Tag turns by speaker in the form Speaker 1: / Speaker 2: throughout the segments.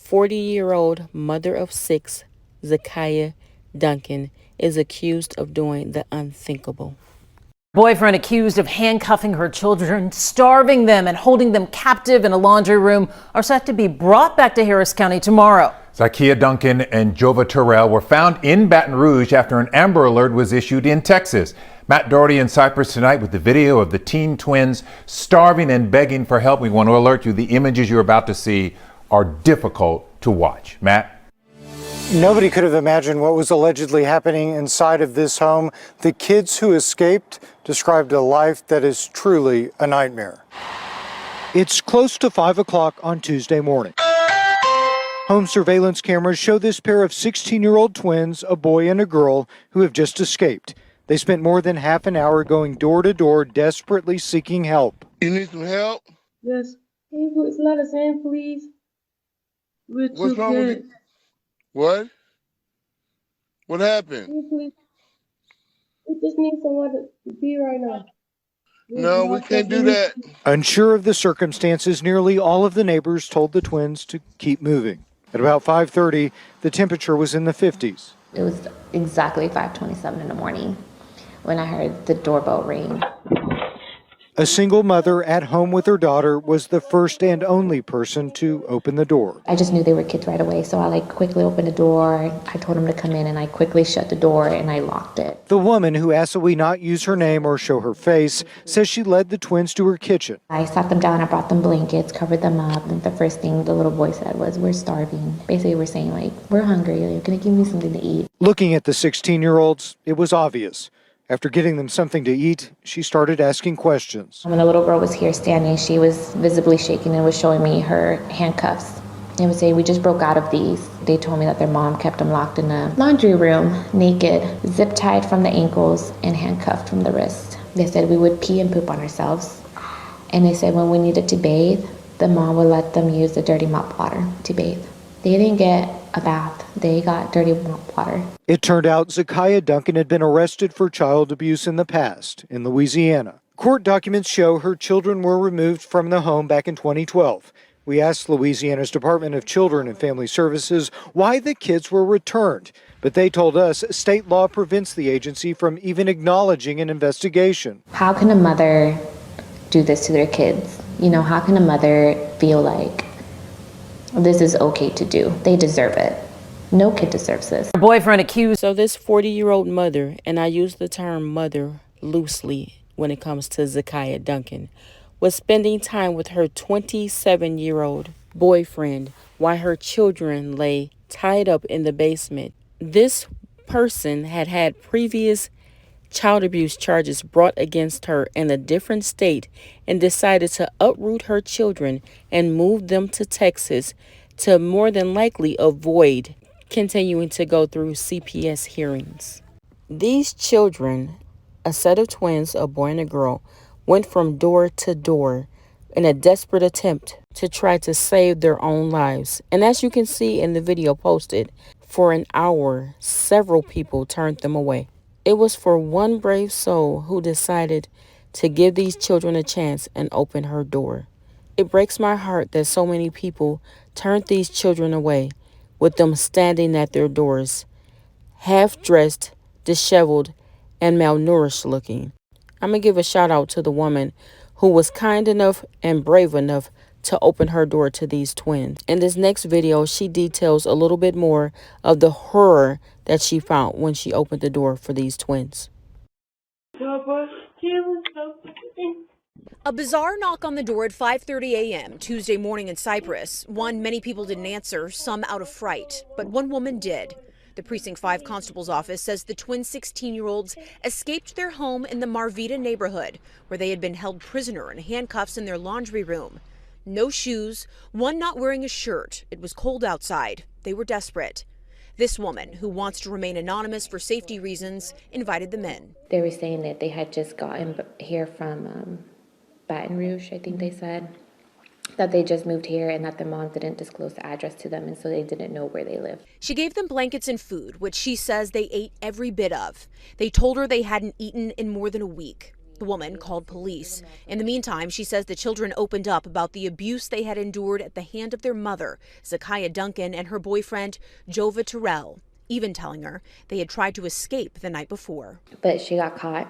Speaker 1: 40-year-old mother of 6, Zakiya Duncan, is accused of doing the unthinkable.
Speaker 2: Boyfriend accused of handcuffing her children, starving them, and holding them captive in a laundry room are set to be brought back to Harris County tomorrow.
Speaker 3: Zakiya Duncan and Jova Terrell were found in Baton Rouge after an Amber Alert was issued in Texas. Matt Doherty in Cypress tonight with the video of the teen twins starving and begging for help. We want to alert you, the images you're about to see are difficult to watch. Matt?
Speaker 4: Nobody could have imagined what was allegedly happening inside of this home. The kids who escaped described a life that is truly a nightmare. It's close to 5 o'clock on Tuesday morning. Home surveillance cameras show this pair of 16-year-old twins, a boy and a girl, who have just escaped. They spent more than half an hour going door to door, desperately seeking help.
Speaker 5: You need some help?
Speaker 6: Yes. Can you put a lot of sand, please?
Speaker 5: What's wrong with you? What? What happened?
Speaker 6: Please. We just need somewhere to be right now.
Speaker 5: No, we can't do that.
Speaker 4: Unsure of the circumstances, nearly all of the neighbors told the twins to keep moving. At about 5:30, the temperature was in the 50s.
Speaker 7: It was exactly 5:27 in the morning when I heard the doorbell ring.
Speaker 4: A single mother at home with her daughter was the first and only person to open the door.
Speaker 7: I just knew they were kids right away, so I quickly opened the door. I told them to come in, and I quickly shut the door and I locked it.
Speaker 4: The woman, who asked that we not use her name or show her face, says she led the twins to her kitchen.
Speaker 7: I sat them down, I brought them blankets, covered them up, and the first thing the little boy said was, "We're starving." Basically, we're saying, we're hungry, you're gonna give me something to eat.
Speaker 4: Looking at the 16-year-olds, it was obvious. After getting them something to eat, she started asking questions.
Speaker 7: When the little girl was here standing, she was visibly shaking and was showing me her handcuffs. They would say, "We just broke out of these." They told me that their mom kept them locked in a laundry room, naked, zip-tied from the ankles and handcuffed from the wrist. They said we would pee and poop on ourselves. And they said when we needed to bathe, the mom would let them use the dirty mop water to bathe. They didn't get a bath. They got dirty mop water.
Speaker 4: It turned out Zakiya Duncan had been arrested for child abuse in the past in Louisiana. Court documents show her children were removed from the home back in 2012. We asked Louisiana's Department of Children and Family Services why the kids were returned, but they told us state law prevents the agency from even acknowledging an investigation.
Speaker 7: How can a mother do this to their kids? How can a mother feel like this is okay to do? They deserve it. No kid deserves this.
Speaker 2: Her boyfriend accused.
Speaker 1: So this 40-year-old mother, and I use the term mother loosely when it comes to Zakiya Duncan, was spending time with her 27-year-old boyfriend while her children lay tied up in the basement. This person had had previous child abuse charges brought against her in a different state and decided to uproot her children and move them to Texas to more than likely avoid continuing to go through CPS hearings. These children, a set of twins, a boy and a girl, went from door to door in a desperate attempt to try to save their own lives. And as you can see in the video posted, for an hour, several people turned them away. It was for one brave soul who decided to give these children a chance and open her door. It breaks my heart that so many people turned these children away, with them standing at their doors, half-dressed, disheveled, and malnourished looking. I'm going to give a shout out to the woman who was kind enough and brave enough to open her door to these twins. In this next video, she details a little bit more of the horror that she found when she opened the door for these twins.
Speaker 8: A bizarre knock on the door at 5:30 a.m. Tuesday morning in Cypress. One many people didn't answer, some out of fright, but one woman did. The Precinct 5 Constable's office says the twin 16-year-olds escaped their home in the Marvita neighborhood, where they had been held prisoner in handcuffs in their laundry room. No shoes, one not wearing a shirt. It was cold outside. They were desperate. This woman, who wants to remain anonymous for safety reasons, invited them in.
Speaker 7: They were saying that they had just gotten here from Baton Rouge, I think they said, that they just moved here and that their mom didn't disclose the address to them, and so they didn't know where they lived.
Speaker 8: She gave them blankets and food, which she says they ate every bit of. They told her they hadn't eaten in more than a week. The woman called police. In the meantime, she says the children opened up about the abuse they had endured at the hand of their mother, Zakiya Duncan, and her boyfriend, Jova Terrell, even telling her they had tried to escape the night before.
Speaker 7: But she got caught,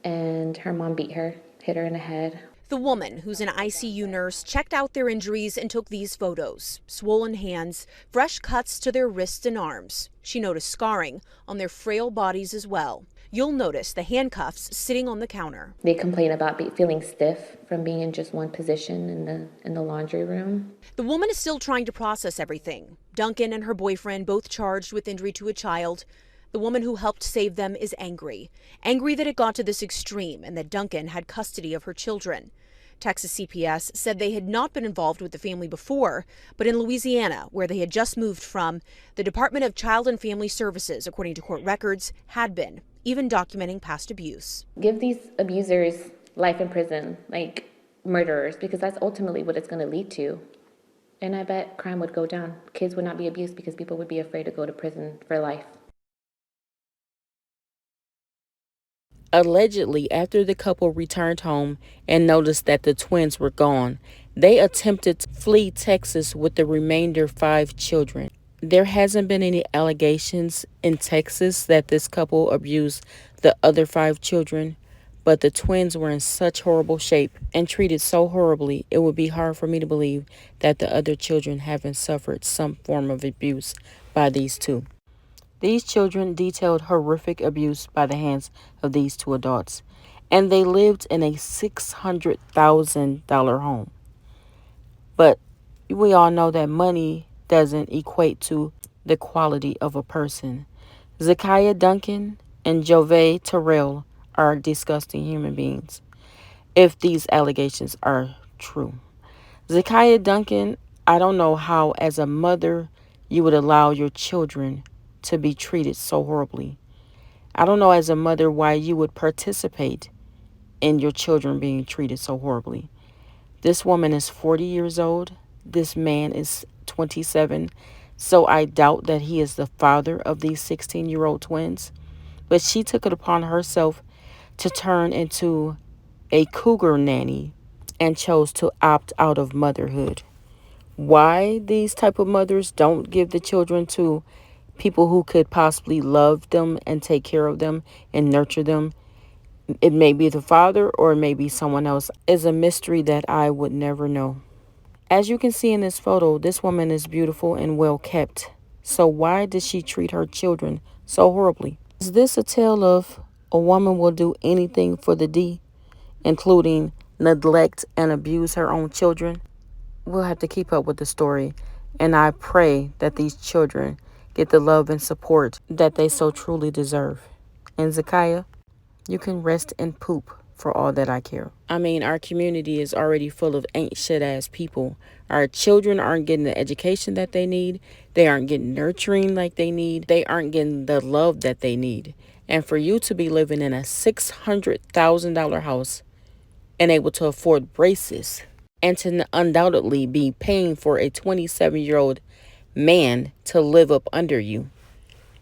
Speaker 7: and her mom beat her, hit her in the head.
Speaker 8: The woman, who's an ICU nurse, checked out their injuries and took these photos. Swollen hands, fresh cuts to their wrists and arms. She noticed scarring on their frail bodies as well. You'll notice the handcuffs sitting on the counter.
Speaker 7: They complain about feeling stiff from being in just one position in the laundry room.
Speaker 8: The woman is still trying to process everything. Duncan and her boyfriend both charged with injury to a child. The woman who helped save them is angry that it got to this extreme and that Duncan had custody of her children. Texas CPS said they had not been involved with the family before, but in Louisiana, where they had just moved from, the Department of Child and Family Services, according to court records, had been, even documenting past abuse.
Speaker 7: Give these abusers life in prison, like murderers, because that's ultimately what it's going to lead to. And I bet crime would go down. Kids would not be abused because people would be afraid to go to prison for life.
Speaker 1: Allegedly, after the couple returned home and noticed that the twins were gone, they attempted to flee Texas with the remainder 5 children. There hasn't been any allegations in Texas that this couple abused the other 5 children, but the twins were in such horrible shape and treated so horribly, it would be hard for me to believe that the other children haven't suffered some form of abuse by these 2. These children detailed horrific abuse by the hands of these 2 adults, and they lived in a $600,000 home. But we all know that money doesn't equate to the quality of a person. Zakiya Duncan and Jova Terrell are disgusting human beings, if these allegations are true. Zakiya Duncan, I don't know how, as a mother, you would allow your children to be treated so horribly. I don't know, as a mother, why you would participate in your children being treated so horribly. This woman is 40 years old. This man is 27. So I doubt that he is the father of these 16-year-old twins. But she took it upon herself to turn into a cougar nanny and chose to opt out of motherhood. Why these type of mothers don't give the children to people who could possibly love them and take care of them and nurture them, it may be the father or it may be someone else, is a mystery that I would never know. As you can see in this photo, this woman is beautiful and well kept. So why did she treat her children so horribly? Is this a tale of a woman will do anything for the D, including neglect and abuse her own children? We'll have to keep up with the story, and I pray that these children get the love and support that they so truly deserve. And Zakiya, you can rest in poop for all that I care. I mean, our community is already full of ain't shit ass people. Our children aren't getting the education that they need. They aren't getting nurturing like they need. They aren't getting the love that they need. And for you to be living in a $600,000 house and able to afford braces and to undoubtedly be paying for a 27-year-old man to live up under you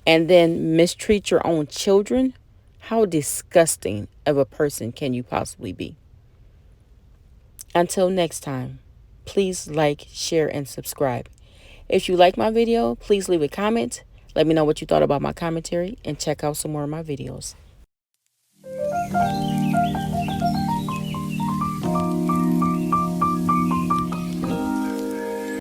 Speaker 1: and then mistreat your own children, how disgusting of a person can you possibly be? Until next time, please like, share, and subscribe. If you like my video, please leave a comment. Let me know what you thought about my commentary and check out some more of my videos.